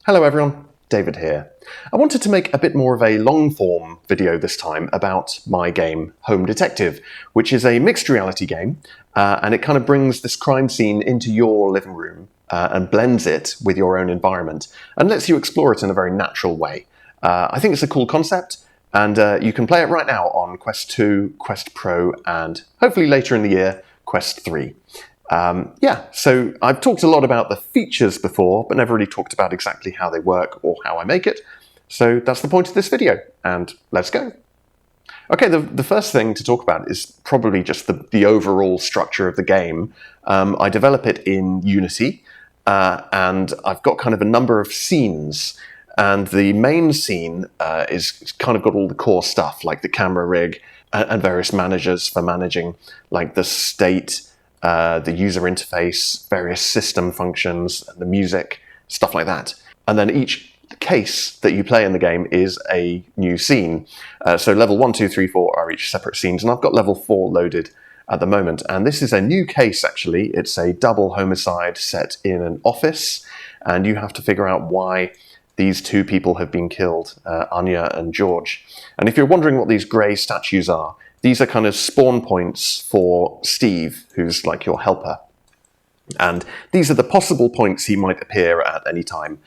Hello everyone, David here. I wanted to make a bit more of a long-form video this time about my game Home Detective, which is a mixed reality game, and it kind of brings this crime scene into your living room and blends it with your own environment and lets you explore it in a very natural way. I think it's a cool concept, and you can play it right now on Quest 2, Quest Pro, and hopefully later in the year, Quest 3. So I've talked a lot about the features before, but never really talked about exactly how they work or how I make it. So that's the point of this video, and let's go. Okay, the first thing to talk about is probably just the overall structure of the game. I develop it in Unity, and I've got kind of a number of scenes. And the main scene is kind of got all the core stuff, like the camera rig and various managers for managing, like the state, the user interface, various system functions, the music, stuff like that. And then each case that you play in the game is a new scene. So level 1, 2, 3, 4 are each separate scenes, and I've got level 4 loaded at the moment. And this is a new case, actually. It's a double homicide set in an office, and you have to figure out why these two people have been killed, Anya and George. And if you're wondering what these grey statues are, these are kind of spawn points for Steve, who's like your helper. And these are the possible points he might appear at any time.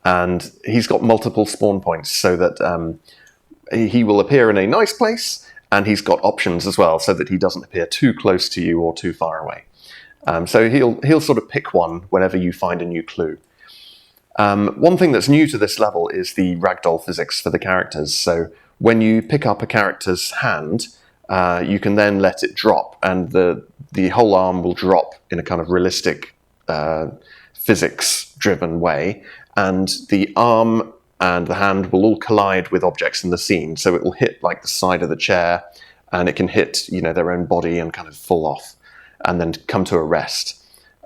And he's got multiple spawn points so that he will appear in a nice place, and he's got options as well so that he doesn't appear too close to you or too far away. So he'll sort of pick one whenever you find a new clue. One thing that's new to this level is the Ragdoll Physics for the characters. So when you pick up a character's hand, you can then let it drop, and the whole arm will drop in a kind of realistic physics-driven way, and the arm and the hand will all collide with objects in the scene. So it will hit like the side of the chair, and it can hit their own body and kind of fall off, and then come to a rest.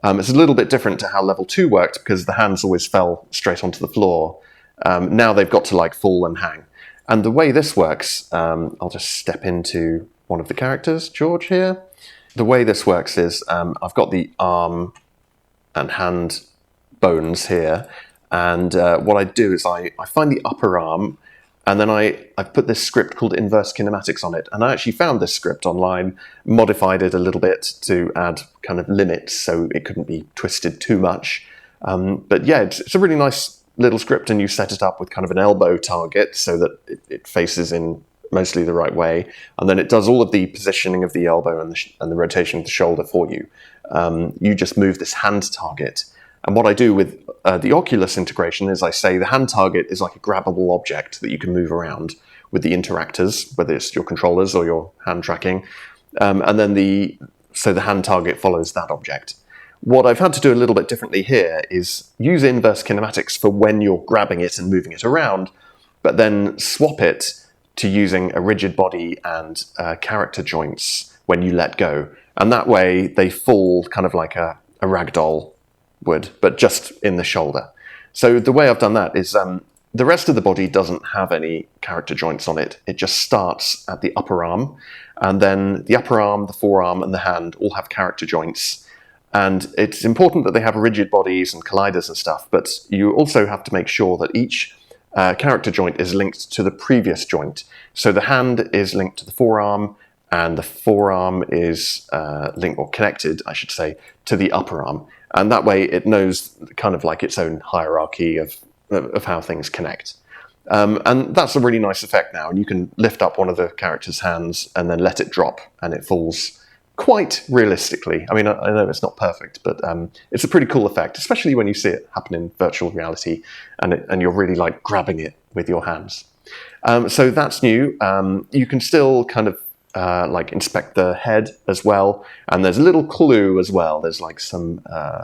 It's a little bit different to how level 2 worked, because the hands always fell straight onto the floor. Now they've got to like fall and hang. And the way this works, I'll just step into one of the characters, George here. The way this works is I've got the arm and hand bones here, and what I do is I find the upper arm, and then I've put this script called Inverse Kinematics on it, and I actually found this script online, modified it a little bit to add kind of limits so it couldn't be twisted too much. But yeah, it's a really nice little script, and you set it up with kind of an elbow target so that it faces in mostly the right way, and then it does all of the positioning of the elbow and the rotation of the shoulder for you. You just move this hand target, and what I do with the Oculus integration is I say the hand target is like a grabbable object that you can move around with the interactors, whether it's your controllers or your hand tracking, and then so the hand target follows that object. What I've had to do a little bit differently here is use inverse kinematics for when you're grabbing it and moving it around, but then swap it to using a rigid body and character joints when you let go. And that way they fall kind of like a ragdoll would, but just in the shoulder. So the way I've done that is the rest of the body doesn't have any character joints on it. It just starts at the upper arm, and then the upper arm, the forearm, and the hand all have character joints. And it's important that they have rigid bodies and colliders and stuff, but you also have to make sure that each character joint is linked to the previous joint. So the hand is linked to the forearm, and the forearm is linked, or connected, I should say, to the upper arm. And that way it knows kind of like its own hierarchy of how things connect. And that's a really nice effect now. And you can lift up one of the character's hands and then let it drop, and it falls quite realistically. I mean, I know it's not perfect, but it's a pretty cool effect, especially when you see it happen in virtual reality and you're really like grabbing it with your hands. So that's new. You can still kind of like inspect the head as well, and there's a little clue as well. There's like some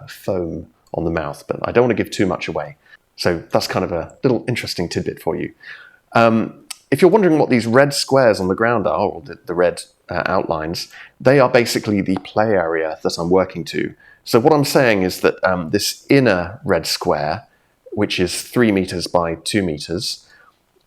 foam on the mouth, but I don't want to give too much away. So that's kind of a little interesting tidbit for you. If you're wondering what these red squares on the ground are, or the red outlines, they are basically the play area that I'm working to. So what I'm saying is that this inner red square, which is 3 meters by 2 meters,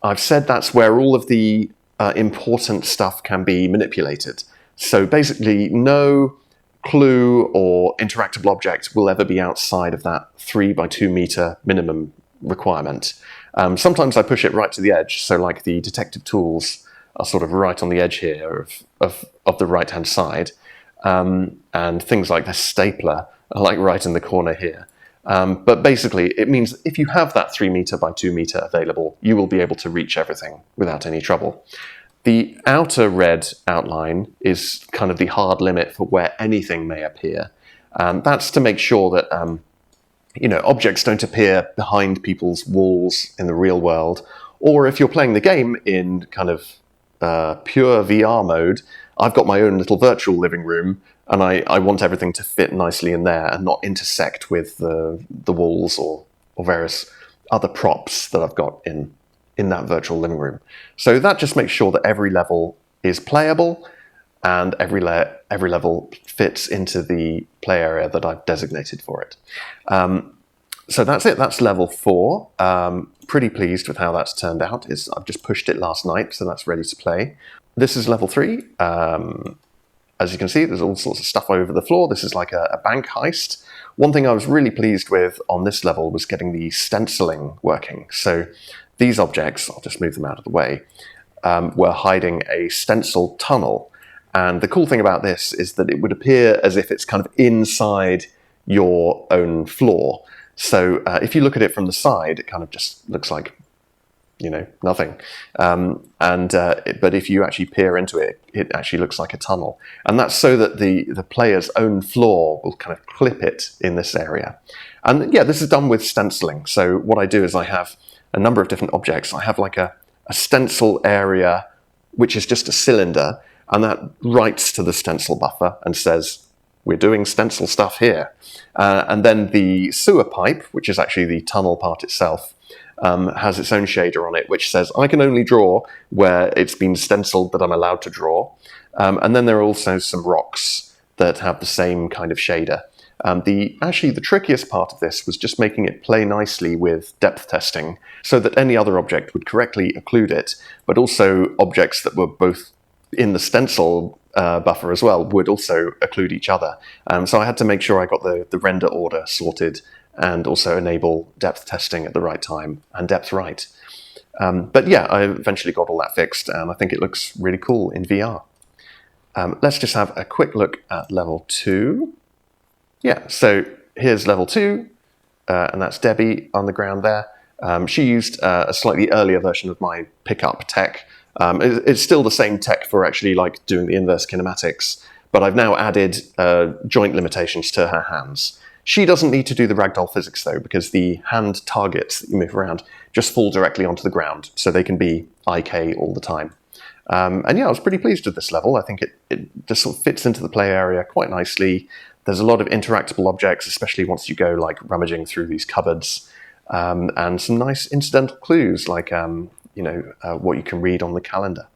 I've said that's where all of the important stuff can be manipulated. So basically no clue or interactable object will ever be outside of that 3 by 2 meter minimum requirement. Sometimes I push it right to the edge, so like the detective tools are sort of right on the edge here of the right-hand side, and things like the stapler are like right in the corner here. But basically, it means if you have that 3 meter by 2 meter available, you will be able to reach everything without any trouble. The outer red outline is kind of the hard limit for where anything may appear. That's to make sure that objects don't appear behind people's walls in the real world, or if you're playing the game in kind of pure VR mode, I've got my own little virtual living room, and I want everything to fit nicely in there and not intersect with the walls or various other props that I've got in that virtual living room. So that just makes sure that every level is playable and every level fits into the play area that I've designated for it. So that's it. That's level 4. Pretty pleased with how that's turned out. I've just pushed it last night, so that's ready to play. This is level 3. As you can see, there's all sorts of stuff over the floor. This is like a bank heist. One thing I was really pleased with on this level was getting the stenciling working. So these objects, I'll just move them out of the way, were hiding a stencil tunnel. And the cool thing about this is that it would appear as if it's kind of inside your own floor. So if you look at it from the side, it kind of just looks like, nothing. But if you actually peer into it, it actually looks like a tunnel. And that's so that the player's own floor will kind of clip it in this area. And yeah, this is done with stenciling. So what I do is I have a number of different objects. I have like a stencil area, which is just a cylinder, and that writes to the stencil buffer and says, we're doing stencil stuff here. And then the sewer pipe, which is actually the tunnel part itself, has its own shader on it, which says I can only draw where it's been stenciled that I'm allowed to draw. And then there are also some rocks that have the same kind of shader. Actually, the trickiest part of this was just making it play nicely with depth testing so that any other object would correctly occlude it, but also objects that were both in the stencil buffer as well would also occlude each other. So I had to make sure I got the render order sorted and also enable depth testing at the right time and depth right. But yeah, I eventually got all that fixed, and I think it looks really cool in VR. Let's just have a quick look at level 2. Yeah, so here's level 2, and that's Debbie on the ground there. She used a slightly earlier version of my pickup tech. It's still the same tech for actually like doing the inverse kinematics, but I've now added joint limitations to her hands. She doesn't need to do the Ragdoll Physics though, because the hand targets that you move around just fall directly onto the ground, so they can be IK all the time. And yeah, I was pretty pleased with this level. I think it just sort of fits into the play area quite nicely. There's a lot of interactable objects, especially once you go like rummaging through these cupboards, and some nice incidental clues like what you can read on the calendar.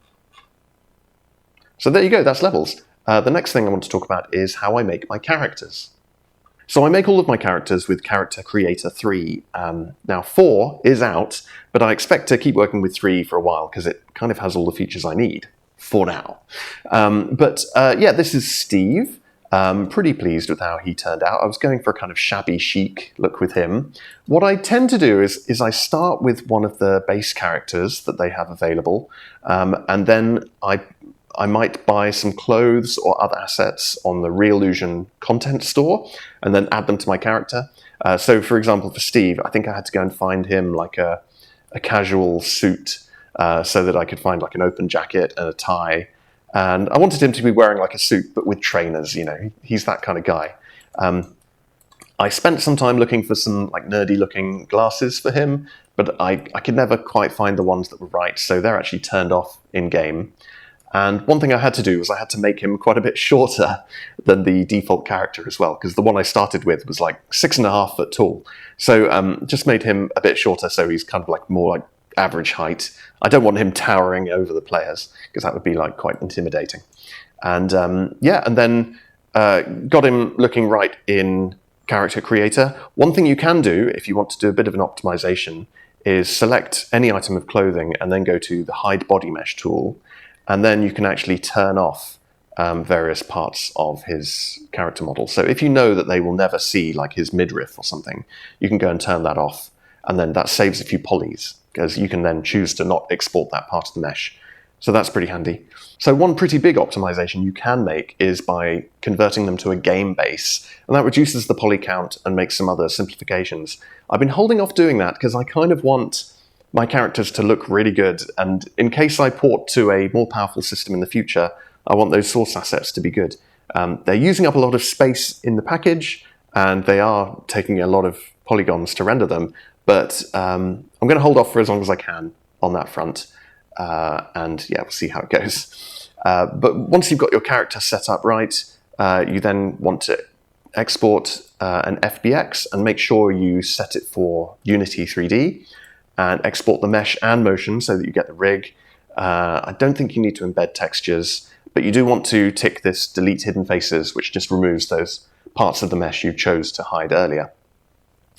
So there you go, that's levels. The next thing I want to talk about is how I make my characters. So I make all of my characters with Character Creator 3. Now 4 is out, but I expect to keep working with 3 for a while because it kind of has all the features I need for now. Yeah, this is Steve. Pretty pleased with how he turned out. I was going for a kind of shabby chic look with him. What I tend to do is I start with one of the base characters that they have available, and then I might buy some clothes or other assets on the Reallusion content store and then add them to my character. So for example, for Steve, I think I had to go and find him like a casual suit so that I could find like an open jacket and a tie. And I wanted him to be wearing like a suit, but with trainers, he's that kind of guy. I spent some time looking for some like nerdy looking glasses for him, but I could never quite find the ones that were right. So they're actually turned off in game. And one thing I had to do was I had to make him quite a bit shorter than the default character as well, because the one I started with was like 6.5 foot tall. So just made him a bit shorter so he's kind of like more like average height. I don't want him towering over the players because that would be like quite intimidating. And yeah, and then got him looking right in Character Creator. One thing you can do if you want to do a bit of an optimization is select any item of clothing and then go to the Hide Body Mesh tool. And then you can actually turn off various parts of his character model. So if you know that they will never see like his midriff or something, you can go and turn that off. and then that saves a few polys, because you can then choose to not export that part of the mesh. So that's pretty handy. So one pretty big optimization you can make is by converting them to a game base, and that reduces the poly count and makes some other simplifications. I've been holding off doing that because I kind of want my characters to look really good, and in case I port to a more powerful system in the future, I want those source assets to be good. They're using up a lot of space in the package, and they are taking a lot of polygons to render them, but I'm going to hold off for as long as I can on that front. And yeah, we'll see how it goes. But once you've got your character set up right, you then want to export an FBX and make sure you set it for Unity 3D and export the mesh and motion so that you get the rig. I don't think you need to embed textures, but you do want to tick this delete hidden faces, which just removes those parts of the mesh you chose to hide earlier.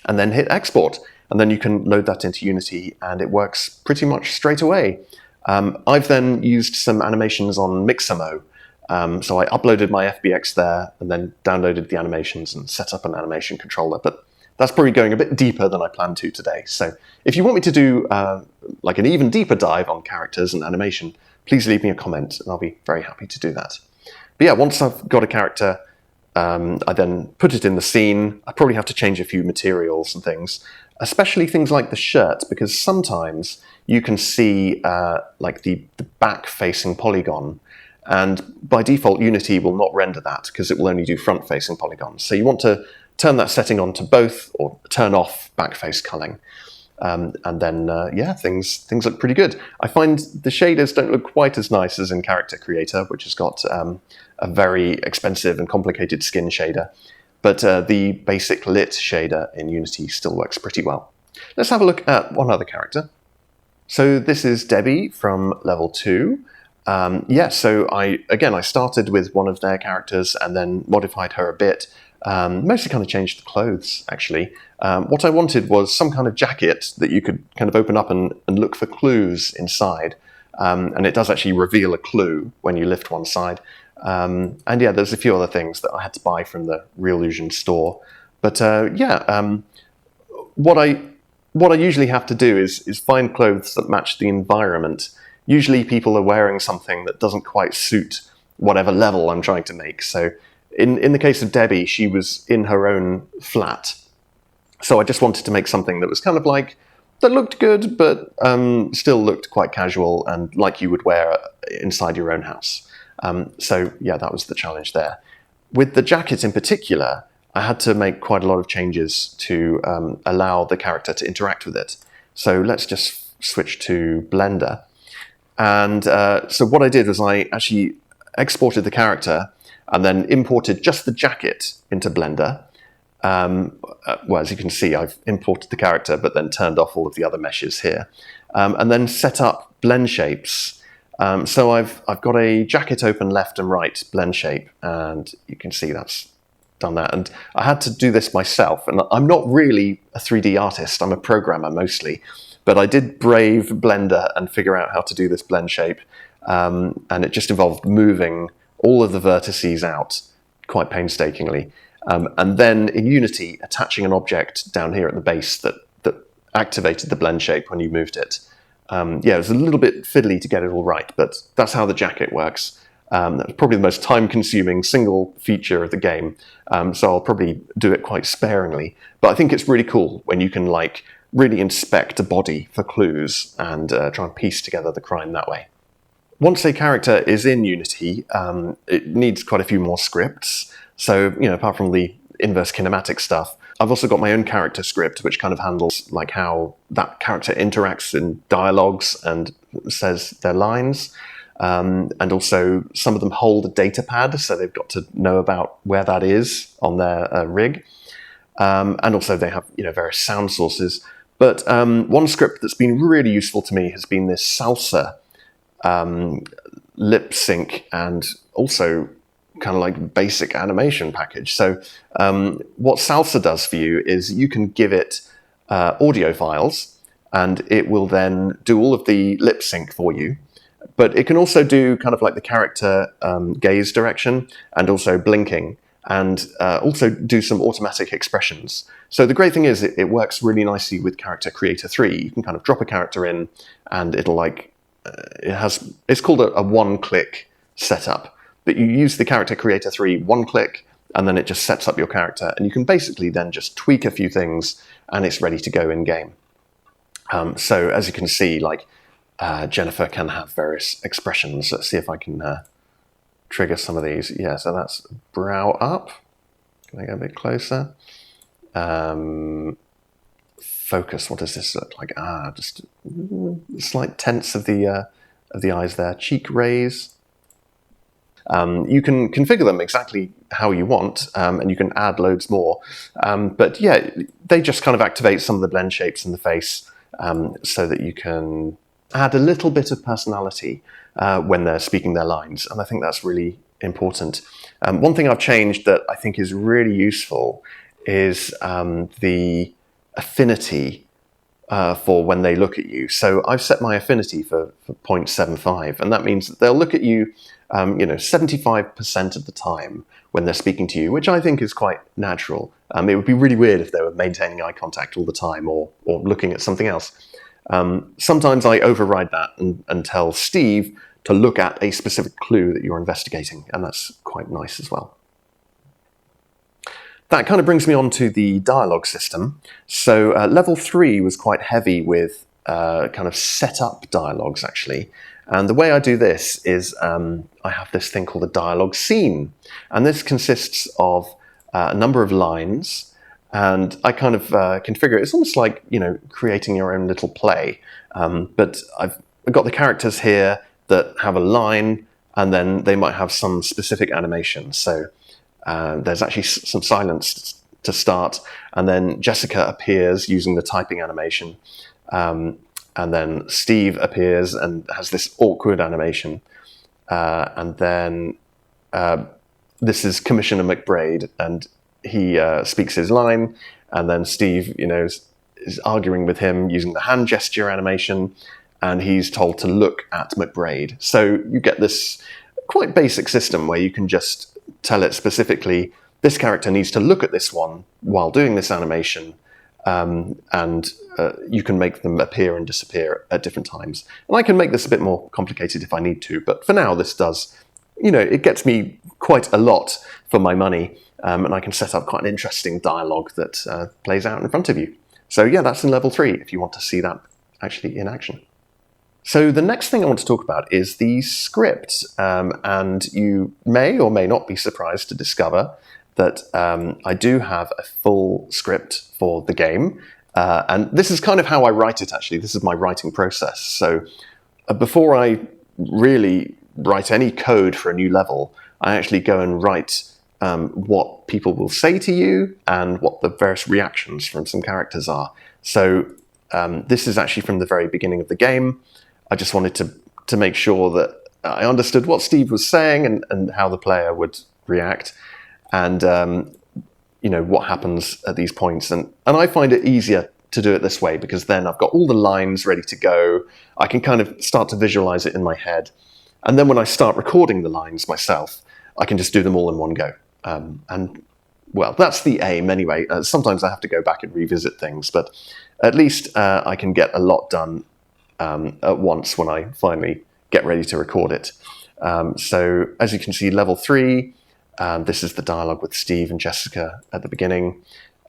And then hit export, and then you can load that into Unity, and it works pretty much straight away. I've then used some animations on Mixamo. So I uploaded my FBX there and then downloaded the animations and set up an animation controller. But that's probably going a bit deeper than I planned to today. So if you want me to do like an even deeper dive on characters and animation, please leave me a comment and I'll be very happy to do that. But yeah, once I've got a character, I then put it in the scene. I probably have to change a few materials and things, especially things like the shirt, because sometimes you can see like the back-facing polygon, and by default Unity will not render that because it will only do front-facing polygons. So you want to turn that setting on to both, or turn off back-face culling. And then, yeah, things look pretty good. I find the shaders don't look quite as nice as in Character Creator, which has got a very expensive and complicated skin shader. But the basic lit shader in Unity still works pretty well. Let's have a look at one other character. So this is Debbie from level 2. Yeah, so I started with one of their characters and then modified her a bit. Mostly kind of changed the clothes, actually. What I wanted was some kind of jacket that you could kind of open up and look for clues inside. And it does actually reveal a clue when you lift one side. And yeah, there's a few other things that I had to buy from the Reallusion store. But yeah, what I usually have to do is find clothes that match the environment. Usually people are wearing something that doesn't quite suit whatever level I'm trying to make. So in the case of Debbie, she was in her own flat. So I just wanted to make something that was kind of like, that looked good, but still looked quite casual and like you would wear inside your own house. So yeah, that was the challenge there. With the jacket in particular, I had to make quite a lot of changes to allow the character to interact with it. So let's just switch to Blender. And so what I did was I actually exported the character and then imported just the jacket into Blender. Well, as you can see, I've imported the character, but then turned off all of the other meshes here. And then set up blend shapes. So I've got a jacket open left and right blend shape, and you can see that's done that. And I had to do this myself, and I'm not really a 3D artist, I'm a programmer mostly, but I did brave Blender and figure out how to do this blend shape, and it just involved moving all of the vertices out quite painstakingly, and then in Unity attaching an object down here at the base that activated the blend shape when you moved it. Yeah, it was a little bit fiddly to get it all right, but that's how the jacket works. That was probably the most time-consuming single feature of the game, so I'll probably do it quite sparingly. But I think it's really cool when you can like really inspect a body for clues and try and piece together the crime that way. Once a character is in Unity, it needs quite a few more scripts. So, you know, apart from the inverse kinematic stuff, I've also got my own character script, which kind of handles like how that character interacts in dialogues and says their lines. And also some of them hold a data pad, so they've got to know about where that is on their rig. And also they have, you know, various sound sources. But one script that's been really useful to me has been this Salsa Lip-Sync and also kind of like basic animation package. So what Salsa does for you is you can give it audio files and it will then do all of the lip sync for you. But it can also do kind of like the character gaze direction and also blinking. and also do some automatic expressions. So the great thing is it works really nicely with Character Creator 3. You can kind of drop a character in, and it'll like it's called a one-click setup. But you use the Character Creator 3 one click, and then it just sets up your character, and you can basically then just tweak a few things, and it's ready to go in game. So as you can see, like Jennifer can have various expressions. Let's see if I can trigger some of these. Yeah, so that's brow up. Can I go a bit closer? Focus. What does this look like? Just a slight tense of the eyes there. Cheek raise. You can configure them exactly how you want, and you can add loads more. But yeah, they just kind of activate some of the blend shapes in the face, so that you can add a little bit of personality when they're speaking their lines. And I think that's really important. One thing I've changed that I think is really useful is the affinity for when they look at you. So I've set my affinity for 0.75, and that means that they'll look at you 75% of the time when they're speaking to you, which I think is quite natural. It would be really weird if they were maintaining eye contact all the time or looking at something else. Sometimes I override that and tell Steve to look at a specific clue that you're investigating, and that's quite nice as well. That kind of brings me on to the dialogue system. So level 3 was quite heavy with kind of set-up dialogues, actually. And the way I do this is I have this thing called a dialogue scene. And this consists of a number of lines, and I kind of configure it. It's almost like, creating your own little play. But I've got the characters here that have a line, and then they might have some specific animation. So there's actually some silence to start, and then Jessica appears using the typing animation. And then Steve appears and has this awkward animation. And then this is Commissioner McBraid, and he speaks his line, and then Steve, is arguing with him using the hand gesture animation, and he's told to look at McBraid. So you get this quite basic system where you can just tell it specifically, this character needs to look at this one while doing this animation, and you can make them appear and disappear at different times. And I can make this a bit more complicated if I need to, but for now this does, it gets me quite a lot for my money, and I can set up quite an interesting dialogue that plays out in front of you. So yeah, that's in level 3 if you want to see that actually in action. So the next thing I want to talk about is the script, and you may or may not be surprised to discover that I do have a full script for the game, and this is kind of how I write it, actually. This is my writing process. So before I really write any code for a new level, I actually go and write what people will say to you and what the various reactions from some characters are. So this is actually from the very beginning of the game. I just wanted to make sure that I understood what Steve was saying and how the player would react, and what happens at these points. And I find it easier to do it this way because then I've got all the lines ready to go. I can kind of start to visualize it in my head. And then when I start recording the lines myself, I can just do them all in one go. And well, that's the aim anyway. Sometimes I have to go back and revisit things, but at least I can get a lot done at once when I finally get ready to record it. So as you can see, level 3, this is the dialogue with Steve and Jessica at the beginning.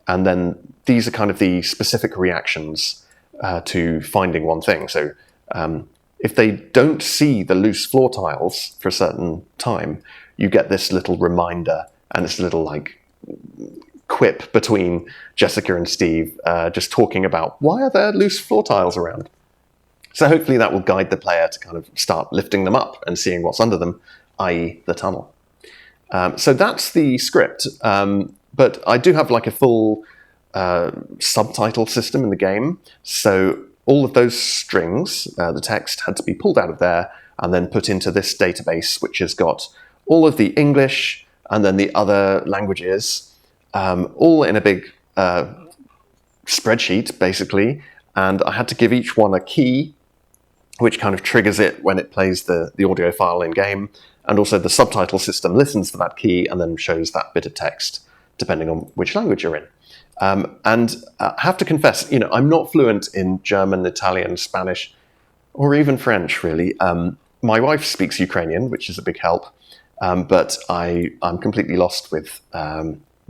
And then these are kind of the specific reactions to finding one thing. So if they don't see the loose floor tiles for a certain time, you get this little reminder and this little like quip between Jessica and Steve just talking about why are there loose floor tiles around. So hopefully that will guide the player to kind of start lifting them up and seeing what's under them, i.e. the tunnel. So that's the script, but I do have like a full subtitle system in the game. So all of those strings, the text, had to be pulled out of there and then put into this database, which has got all of the English and then the other languages, all in a big spreadsheet, basically. And I had to give each one a key. which kind of triggers it when it plays the audio file in-game. And also the subtitle system listens for that key and then shows that bit of text, depending on which language you're in. And I have to confess, I'm not fluent in German, Italian, Spanish, or even French, really. My wife speaks Ukrainian, which is a big help, but I'm completely lost with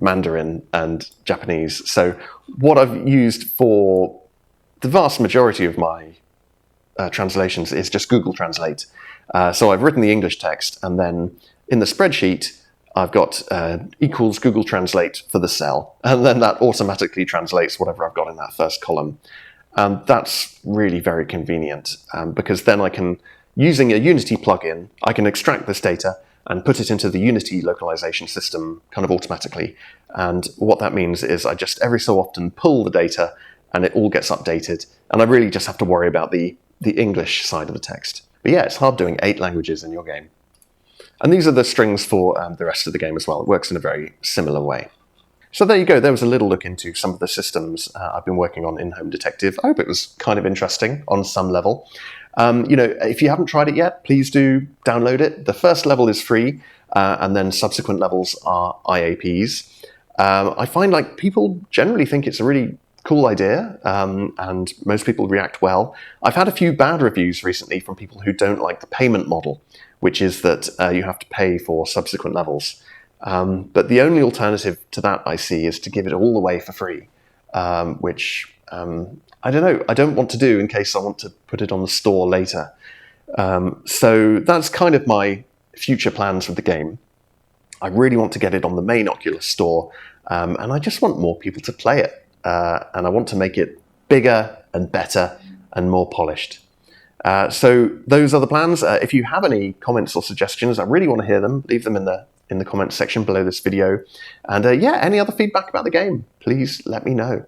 Mandarin and Japanese. So what I've used for the vast majority of my translations is just Google Translate. So I've written the English text, and then in the spreadsheet, I've got equals Google Translate for the cell, and then that automatically translates whatever I've got in that first column. And that's really very convenient, because then I can, using a Unity plugin, I can extract this data and put it into the Unity localization system kind of automatically. And what that means is I just every so often pull the data and it all gets updated, and I really just have to worry about the English side of the text. But yeah, it's hard doing 8 languages in your game. And these are the strings for the rest of the game as well. It works in a very similar way. So there you go. There was a little look into some of the systems I've been working on in Home Detective. I hope it was kind of interesting on some level. If you haven't tried it yet, please do download it. The first level is free, and then subsequent levels are IAPs. I find like people generally think it's a really cool idea, and most people react well. I've had a few bad reviews recently from people who don't like the payment model, which is that you have to pay for subsequent levels. But the only alternative to that I see is to give it all away for free, which I don't know, I don't want to do in case I want to put it on the store later. So that's kind of my future plans with the game. I really want to get it on the main Oculus store, and I just want more people to play it. And I want to make it bigger and better and more polished. So those are the plans. If you have any comments or suggestions, I really want to hear them. Leave them in the comments section below this video. And any other feedback about the game, please let me know.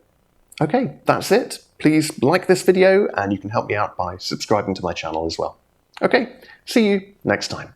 Okay, that's it. Please like this video, and you can help me out by subscribing to my channel as well. Okay, see you next time.